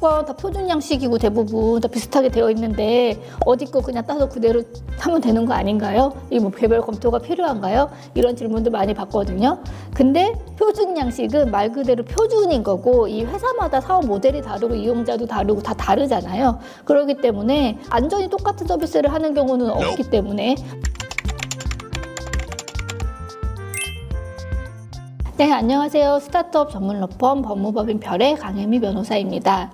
이용약관 다 표준 양식이고 대부분 다 비슷하게 되어 있는데 어디 거 그냥 따서 그대로 하면 되는 거 아닌가요? 이 뭐 개별 검토가 필요한가요? 이런 질문도 많이 받거든요. 근데 표준 양식은 말 그대로 표준인 거고 이 회사마다 사업 모델이 다르고 이용자도 다르고 다 다르잖아요. 그렇기 때문에 완전히 똑같은 서비스를 하는 경우는 없기 때문에 네, 안녕하세요. 스타트업 전문 로펌 법무법인 별의 강혜미 변호사입니다.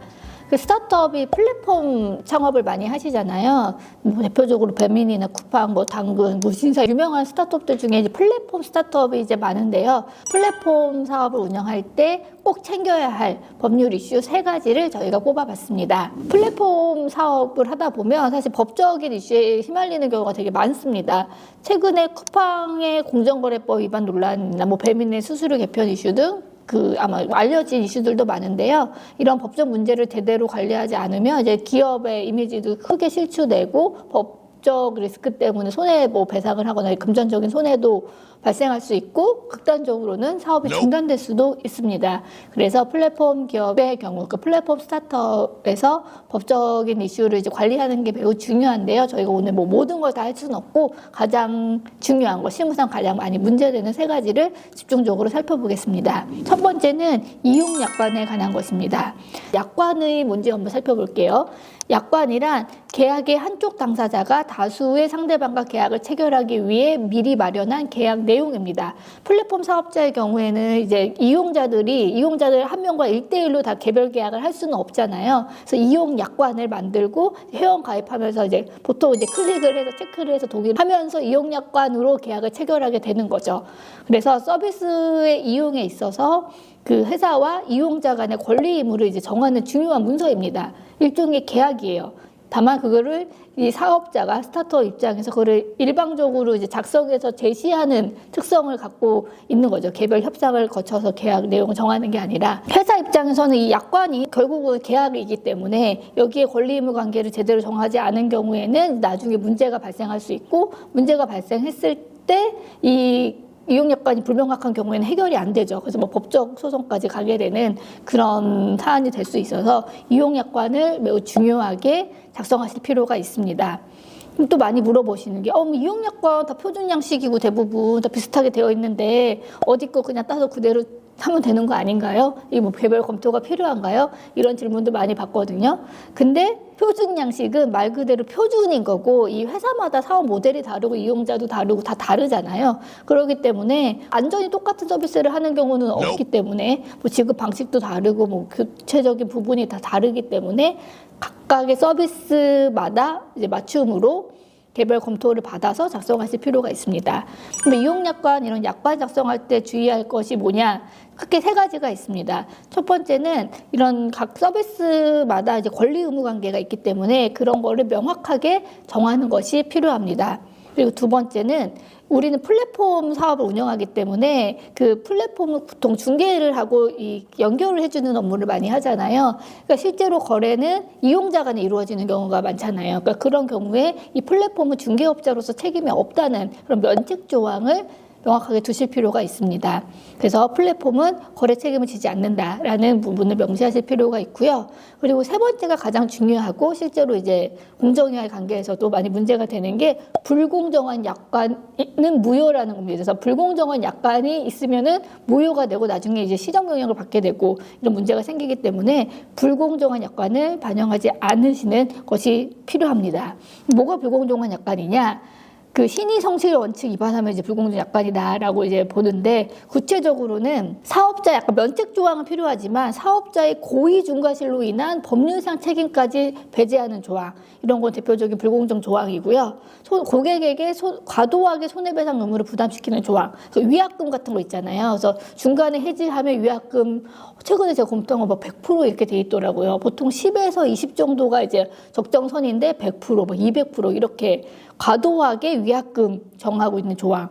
그 스타트업이 플랫폼 창업을 많이 하시잖아요. 뭐 대표적으로 배민이나 쿠팡, 뭐 당근, 무신사 유명한 스타트업들 중에 이제 플랫폼 스타트업이 이제 많은데요. 플랫폼 사업을 운영할 때 꼭 챙겨야 할 법률 이슈 3가지를 저희가 뽑아봤습니다. 플랫폼 사업을 하다 보면 사실 법적인 이슈에 휘말리는 경우가 되게 많습니다. 최근에 쿠팡의 공정거래법 위반 논란이나 뭐 배민의 수수료 개편 이슈 등 아마 알려진 이슈들도 많은데요. 이런 법적 문제를 제대로 관리하지 않으면 이제 기업의 이미지도 크게 실추되고 법적 리스크 때문에 손해 배상을 하거나 금전적인 손해도 발생할 수 있고 극단적으로는 사업이 중단될 수도 있습니다. 그래서 플랫폼 기업의 경우, 그 플랫폼 스타트업에서 법적인 이슈를 이제 관리하는 게 매우 중요한데요. 저희가 오늘 뭐 모든 걸 다 할 수는 없고 가장 중요한 거, 실무상 가장 많이 문제되는 3가지를 집중적으로 살펴보겠습니다. 첫 번째는 이용 약관에 관한 것입니다. 약관의 뭔지 한번 살펴볼게요. 약관이란 계약의 한쪽 당사자가 다수의 상대방과 계약을 체결하기 위해 미리 마련한 계약 내용입니다. 플랫폼 사업자의 경우에는 이제 이용자들 한 명과 1대1로 다 개별 계약을 할 수는 없잖아요. 그래서 이용 약관을 만들고 회원 가입하면서 이제 보통 이제 클릭을 해서 체크를 해서 동의하면서 이용 약관으로 계약을 체결하게 되는 거죠. 그래서 서비스의 이용에 있어서 그 회사와 이용자 간의 권리 의무를 이제 정하는 중요한 문서입니다. 일종의 계약이에요. 다만 그거를 이 사업자가 스타트업 입장에서 그거를 일방적으로 이제 작성해서 제시하는 특성을 갖고 있는 거죠. 개별 협상을 거쳐서 계약 내용을 정하는 게 아니라 회사 입장에서는 이 약관이 결국은 계약이기 때문에 여기에 권리 의무 관계를 제대로 정하지 않은 경우에는 나중에 문제가 발생할 수 있고 문제가 발생했을 때 이 이용약관이 불명확한 경우에는 해결이 안 되죠. 그래서 뭐 법적 소송까지 가게 되는 그런 사안이 될 수 있어서 이용약관을 매우 중요하게 작성하실 필요가 있습니다. 또 많이 물어보시는 게 이용약관 다 표준 양식이고 대부분 다 비슷하게 되어 있는데 어디 거 그냥 따서 그대로 하면 되는 거 아닌가요? 이 뭐 개별 검토가 필요한가요? 이런 질문도 많이 받거든요. 근데 표준 양식은 말 그대로 표준인 거고 이 회사마다 사업 모델이 다르고 이용자도 다르고 다 다르잖아요. 그렇기 때문에 완전히 똑같은 서비스를 하는 경우는 없기 때문에 뭐 지급 방식도 다르고 뭐 구체적인 부분이 다 다르기 때문에 각각의 서비스마다 이제 맞춤으로 개별 검토를 받아서 작성하실 필요가 있습니다. 그럼 이용약관 이런 약관 작성할 때 주의할 것이 뭐냐? 크게 3가지가 있습니다. 첫 번째는 이런 각 서비스마다 이제 권리 의무 관계가 있기 때문에 그런 거를 명확하게 정하는 것이 필요합니다. 그리고 두 번째는 우리는 플랫폼 사업을 운영하기 때문에 그 플랫폼을 보통 중개를 하고 이 연결을 해주는 업무를 많이 하잖아요. 그러니까 실제로 거래는 이용자 간에 이루어지는 경우가 많잖아요. 그러니까 그런 경우에 이 플랫폼은 중개업자로서 책임이 없다는 그런 면책 조항을 명확하게 두실 필요가 있습니다. 그래서 플랫폼은 거래 책임을 지지 않는다라는 부분을 명시하실 필요가 있고요. 그리고 3번째가 가장 중요하고 실제로 이제 공정위와의 관계에서도 많이 문제가 되는 게 불공정한 약관은 무효라는 겁니다. 그래서 불공정한 약관이 있으면은 무효가 되고 나중에 이제 시정 영향을 받게 되고 이런 문제가 생기기 때문에 불공정한 약관을 반영하지 않으시는 것이 필요합니다. 뭐가 불공정한 약관이냐? 그 신의 성실 원칙 위반하면 이제 불공정 약관이다라고 이제 보는데 구체적으로는 사업자 약간 면책 조항은 필요하지만 사업자의 고의 중과실로 인한 법률상 책임까지 배제하는 조항 이런 건 대표적인 불공정 조항이고요. 고객에게 과도하게 손해배상 의무를 부담시키는 조항, 위약금 같은 거 있잖아요. 그래서 중간에 해지하면 위약금 최근에 제가 검토한 거 100% 이렇게 돼 있더라고요. 보통 10에서 20 정도가 이제 적정선인데 100%, 뭐 200% 이렇게 과도하게 위약금 정하고 있는 조항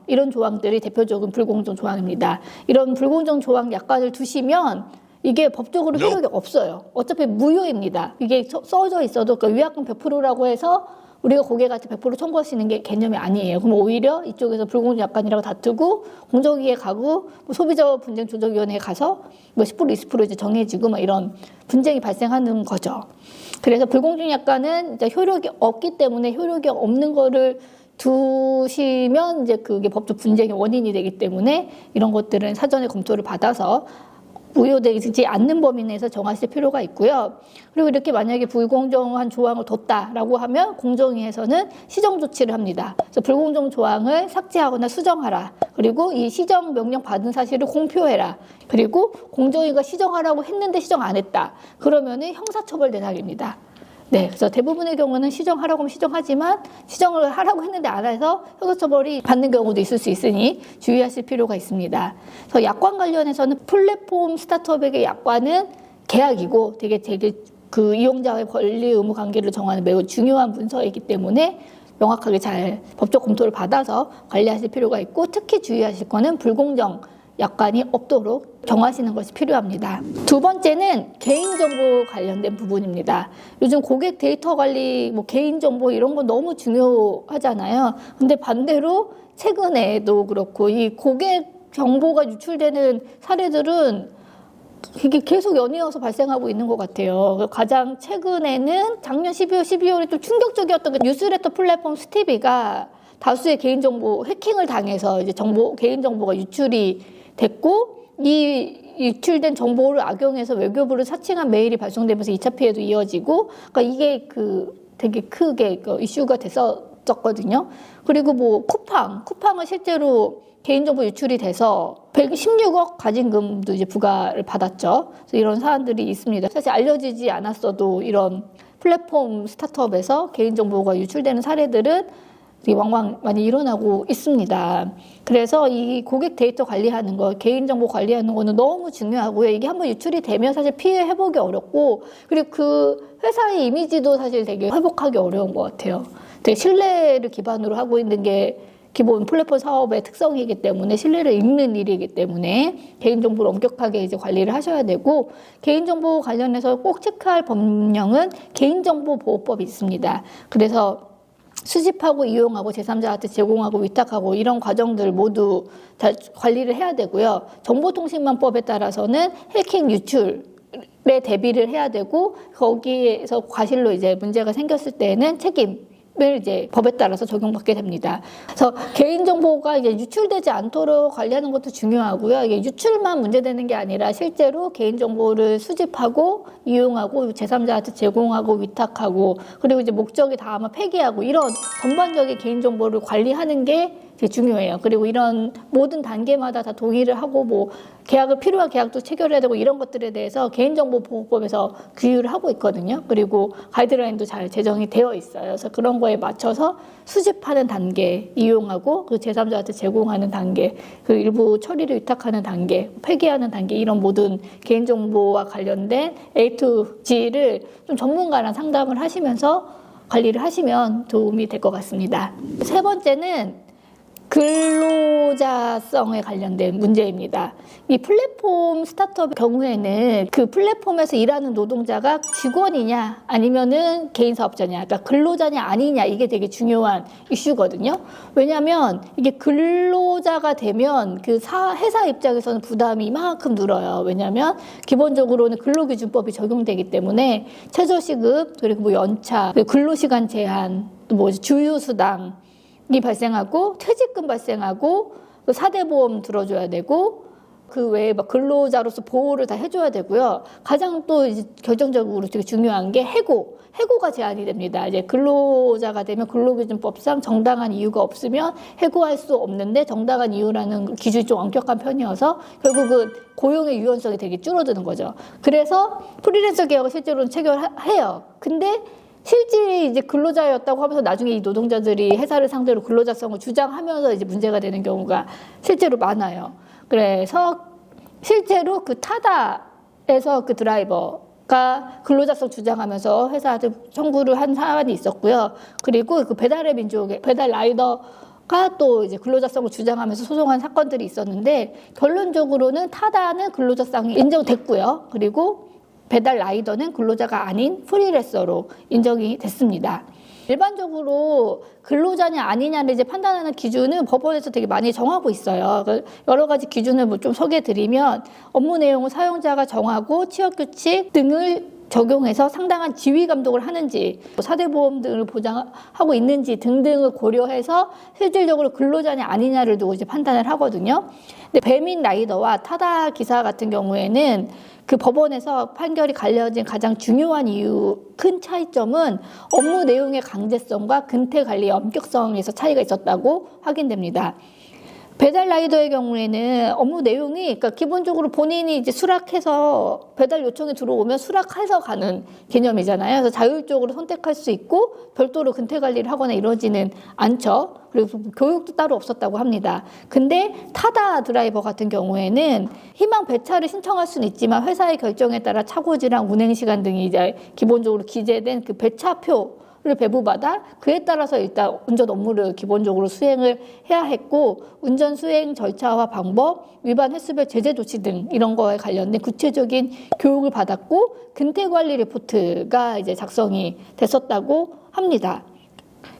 이런 조항들이 대표적인 불공정 조항입니다. 이런 불공정 조항 약관을 두시면 이게 법적으로 효력이 없어요. 어차피 무효입니다. 이게 써져 있어도 그 위약금 100%라고 해서 우리가 고객한테 100% 청구할 수 있는 게 개념이 아니에요. 그럼 오히려 이쪽에서 불공정 약관이라고 다투고 공정위에 가고 뭐 소비자 분쟁 조정위원회에 가서 뭐 10% 20% 이제 정해지고 막 이런 분쟁이 발생하는 거죠. 그래서 불공정 약관은 이제 효력이 없기 때문에 효력이 없는 거를 두시면 이제 그게 법적 분쟁의 원인이 되기 때문에 이런 것들은 사전에 검토를 받아서 무효되지 않는 범위 내에서 정하실 필요가 있고요. 그리고 이렇게 만약에 불공정한 조항을 뒀다라고 하면 공정위에서는 시정 조치를 합니다. 그래서 불공정 조항을 삭제하거나 수정하라. 그리고 이 시정 명령 받은 사실을 공표해라. 그리고 공정위가 시정하라고 했는데 시정 안 했다. 그러면은 형사처벌 대상입니다. 네, 그래서 대부분의 경우는 시정하라고 하면 시정하지만 시정을 하라고 했는데 안 해서 형사처벌이 받는 경우도 있을 수 있으니 주의하실 필요가 있습니다. 그래서 약관 관련해서는 플랫폼 스타트업에게 약관은 계약이고 되게 그 이용자의 권리 의무 관계를 정하는 매우 중요한 문서이기 때문에 명확하게 잘 법적 검토를 받아서 관리하실 필요가 있고 특히 주의하실 거는 불공정 약관이 없도록 정하시는 것이 필요합니다. 두 번째는 개인정보 관련된 부분입니다. 요즘 고객 데이터 관리, 뭐 개인정보 이런 거 너무 중요하잖아요. 근데 반대로 최근에도 그렇고 이 고객 정보가 유출되는 사례들은 이게 계속 연이어서 발생하고 있는 것 같아요. 가장 최근에는 작년 12월에 좀 충격적이었던 게 뉴스레터 플랫폼 스티비가 다수의 개인정보 해킹을 당해서 이제 개인정보가 유출이 됐고 이 유출된 정보를 악용해서 외교부를 사칭한 메일이 발송되면서 2차 피해도 이어지고 그러니까 이게 되게 크게 이슈가 됐었거든요. 그리고 뭐 쿠팡은 실제로 개인정보 유출이 돼서 116억 가진금도 이제 부과를 받았죠. 그래서 이런 사안들이 있습니다. 사실 알려지지 않았어도 이런 플랫폼 스타트업에서 개인정보가 유출되는 사례들은 왕왕 많이 일어나고 있습니다. 그래서 이 고객 데이터 관리하는 거, 개인정보 관리하는 거는 너무 중요하고요. 이게 한번 유출이 되면 사실 피해 회복이 어렵고, 그리고 그 회사의 이미지도 사실 되게 회복하기 어려운 것 같아요. 되게 신뢰를 기반으로 하고 있는 게 기본 플랫폼 사업의 특성이기 때문에 신뢰를 잃는 일이기 때문에 개인정보를 엄격하게 이제 관리를 하셔야 되고, 개인정보 관련해서 꼭 체크할 법령은 개인정보보호법이 있습니다. 그래서 수집하고 이용하고 제3자한테 제공하고 위탁하고 이런 과정들 모두 다 관리를 해야 되고요. 정보통신망법에 따라서는 해킹 유출에 대비를 해야 되고 거기에서 과실로 이제 문제가 생겼을 때에는 책임을 이제 법에 따라서 적용받게 됩니다. 그래서 개인정보가 이제 유출되지 않도록 관리하는 것도 중요하고요. 이게 유출만 문제되는 게 아니라 실제로 개인정보를 수집하고 이용하고 제3자한테 제공하고 위탁하고 그리고 이제 목적이 닿으면 폐기하고 이런 전반적인 개인정보를 관리하는 게 되게 중요해요. 그리고 이런 모든 단계마다 다 동의를 하고 뭐 필요한 계약도 체결해야 되고 이런 것들에 대해서 개인정보보호법에서 규율을 하고 있거든요. 그리고 가이드라인도 잘 제정이 되어 있어요. 그래서 그런 거에 맞춰서 수집하는 단계, 이용하고 그 제3자한테 제공하는 단계, 그 일부 처리를 위탁하는 단계, 폐기하는 단계 이런 모든 개인정보와 관련된 A to G를 좀 전문가랑 상담을 하시면서 관리를 하시면 도움이 될 것 같습니다. 세 번째는 근로자성에 관련된 문제입니다. 이 플랫폼 스타트업의 경우에는 그 플랫폼에서 일하는 노동자가 직원이냐 아니면은 개인 사업자냐, 그러니까 근로자냐 아니냐 이게 되게 중요한 이슈거든요. 왜냐하면 이게 근로자가 되면 그 회사 입장에서는 부담이 이만큼 늘어요. 왜냐하면 기본적으로는 근로기준법이 적용되기 때문에 최저시급 그리고 뭐 연차, 근로시간 제한, 또 뭐 주휴수당 이 발생하고 퇴직금 발생하고 4대 보험 들어줘야 되고 그 외에 막 근로자로서 보호를 다 해줘야 되고요. 가장 또 이제 결정적으로 되게 중요한 게 해고가 제한이 됩니다. 이제 근로자가 되면 근로기준법상 정당한 이유가 없으면 해고할 수 없는데 정당한 이유라는 기준이 좀 엄격한 편이어서 결국은 고용의 유연성이 되게 줄어드는 거죠. 그래서 프리랜서 계약을 실제로는 체결해요. 근데 실질이 이제 근로자였다고 하면서 나중에 이 노동자들이 회사를 상대로 근로자성을 주장하면서 이제 문제가 되는 경우가 실제로 많아요. 그래서 실제로 그 타다에서 그 드라이버가 근로자성 주장하면서 회사한테 청구를 한 사안이 있었고요. 그리고 그 배달의 민족의 배달 라이더가 또 이제 근로자성을 주장하면서 소송한 사건들이 있었는데 결론적으로는 타다는 근로자성이 인정됐고요. 그리고 배달 라이더는 근로자가 아닌 프리랜서로 인정이 됐습니다. 일반적으로 근로자냐 아니냐를 이제 판단하는 기준은 법원에서 되게 많이 정하고 있어요. 여러 가지 기준을 뭐 좀 소개해 드리면 업무 내용을 사용자가 정하고 취업 규칙 등을 적용해서 상당한 지휘 감독을 하는지, 사대보험 등을 보장하고 있는지 등등을 고려해서 실질적으로 근로자냐 아니냐를 두고 이제 판단을 하거든요. 근데 배민 라이더와 타다 기사 같은 경우에는 그 법원에서 판결이 갈려진 가장 중요한 큰 차이점은 업무 내용의 강제성과 근태 관리의 엄격성에서 차이가 있었다고 확인됩니다. 배달 라이더의 경우에는 업무 내용이, 그러니까 기본적으로 본인이 이제 수락해서 배달 요청이 들어오면 수락해서 가는 개념이잖아요. 그래서 자율적으로 선택할 수 있고 별도로 근태 관리를 하거나 이러지는 않죠. 그리고 교육도 따로 없었다고 합니다. 근데 타다 드라이버 같은 경우에는 희망 배차를 신청할 수는 있지만 회사의 결정에 따라 차고지랑 운행 시간 등이 이제 기본적으로 기재된 그 배차표 를 배부받아 그에 따라서 일단 운전 업무를 기본적으로 수행을 해야 했고, 운전 수행 절차와 방법, 위반 횟수별 제재 조치 등 이런 거에 관련된 구체적인 교육을 받았고 근태 관리 리포트가 이제 작성이 됐었다고 합니다.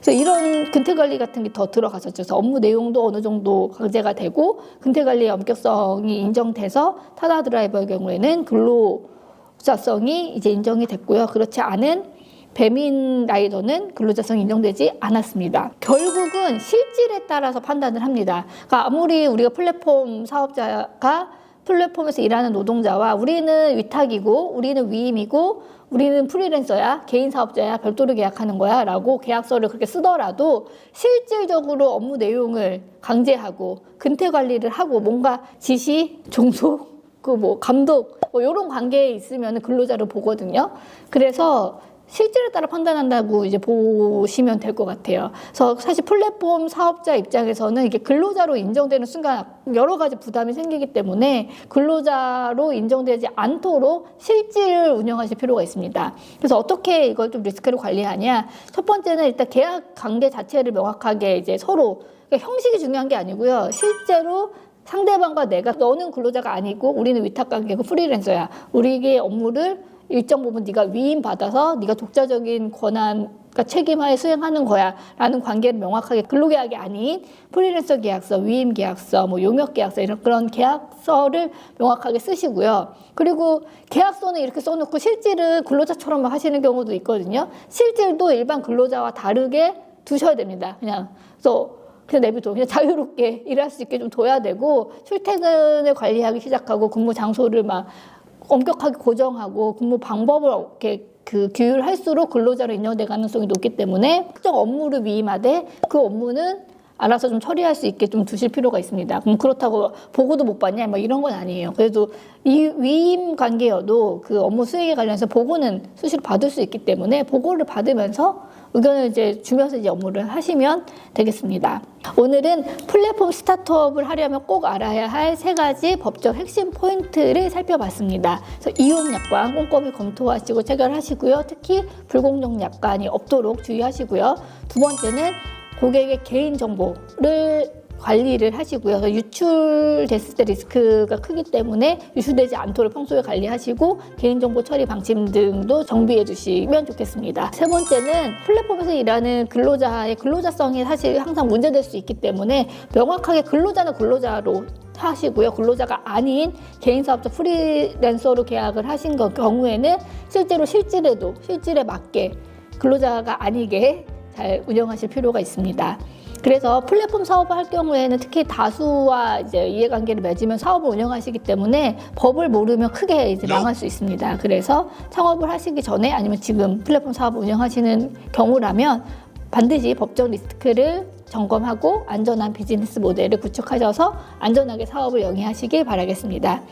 그래서 이런 근태 관리 같은 게 더 들어갔었죠. 그래서 업무 내용도 어느 정도 강제가 되고 근태 관리의 엄격성이 인정돼서 타다 드라이버의 경우에는 근로자성이 이제 인정이 됐고요. 그렇지 않은 배민 라이더는 근로자성이 인정되지 않았습니다. 결국은 실질에 따라서 판단을 합니다. 그러니까 아무리 우리가 플랫폼 사업자가 플랫폼에서 일하는 노동자와 우리는 위탁이고 우리는 위임이고 우리는 프리랜서야, 개인 사업자야, 별도로 계약하는 거야 라고 계약서를 그렇게 쓰더라도 실질적으로 업무 내용을 강제하고 근태 관리를 하고 뭔가 지시, 종속, 감독 이런 관계에 있으면 근로자를 보거든요. 그래서 실질에 따라 판단한다고 이제 보시면 될 것 같아요. 그래서 사실 플랫폼 사업자 입장에서는 이게 근로자로 인정되는 순간 여러 가지 부담이 생기기 때문에 근로자로 인정되지 않도록 실질을 운영하실 필요가 있습니다. 그래서 어떻게 이걸 좀 리스크를 관리하냐? 첫 번째는 일단 계약 관계 자체를 명확하게 이제 서로, 그러니까 형식이 중요한 게 아니고요. 실제로 상대방과 내가 너는 근로자가 아니고 우리는 위탁관계고 프리랜서야. 우리의 업무를 일정 부분 네가 위임받아서 네가 독자적인 권한, 그러니까 책임하에 수행하는 거야 라는 관계를 명확하게 근로계약이 아닌 프리랜서 계약서, 위임 계약서, 용역 계약서 이런 그런 계약서를 명확하게 쓰시고요. 그리고 계약서는 이렇게 써놓고 실질은 근로자처럼 하시는 경우도 있거든요. 실질도 일반 근로자와 다르게 두셔야 됩니다. 그래서 내비둬. 그냥 자유롭게 일할 수 있게 좀 둬야 되고, 출퇴근을 관리하기 시작하고 근무 장소를 막 엄격하게 고정하고 근무 방법을 이렇게 규율할수록 근로자로 인정될 가능성이 높기 때문에 특정 업무를 위임하되 그 업무는 알아서 좀 처리할 수 있게 좀 두실 필요가 있습니다. 그럼 그렇다고 보고도 못 받냐? 이런 건 아니에요. 그래도 이 위임 관계여도 그 업무 수행에 관련해서 보고는 수시로 받을 수 있기 때문에 보고를 받으면서 의견을 이제 주면서 이제 업무를 하시면 되겠습니다. 오늘은 플랫폼 스타트업을 하려면 꼭 알아야 할 3가지 법적 핵심 포인트를 살펴봤습니다. 그래서 이용 약관 꼼꼼히 검토하시고 체결하시고요. 특히 불공정 약관이 없도록 주의하시고요. 두 번째는 고객의 개인 정보를 관리를 하시고요. 유출됐을 때 리스크가 크기 때문에 유출되지 않도록 평소에 관리하시고 개인정보 처리 방침 등도 정비해 주시면 좋겠습니다. 세 번째는 플랫폼에서 일하는 근로자의 근로자성이 사실 항상 문제될 수 있기 때문에 명확하게 근로자는 근로자로 하시고요. 근로자가 아닌 개인사업자 프리랜서로 계약을 하신 경우에는 실제로 실질에 맞게 근로자가 아니게 잘 운영하실 필요가 있습니다. 그래서 플랫폼 사업을 할 경우에는 특히 다수와 이제 이해관계를 맺으면 사업을 운영하시기 때문에 법을 모르면 크게 이제 망할 수 있습니다. 그래서 창업을 하시기 전에 아니면 지금 플랫폼 사업을 운영하시는 경우라면 반드시 법적 리스크를 점검하고 안전한 비즈니스 모델을 구축하셔서 안전하게 사업을 영위하시길 바라겠습니다.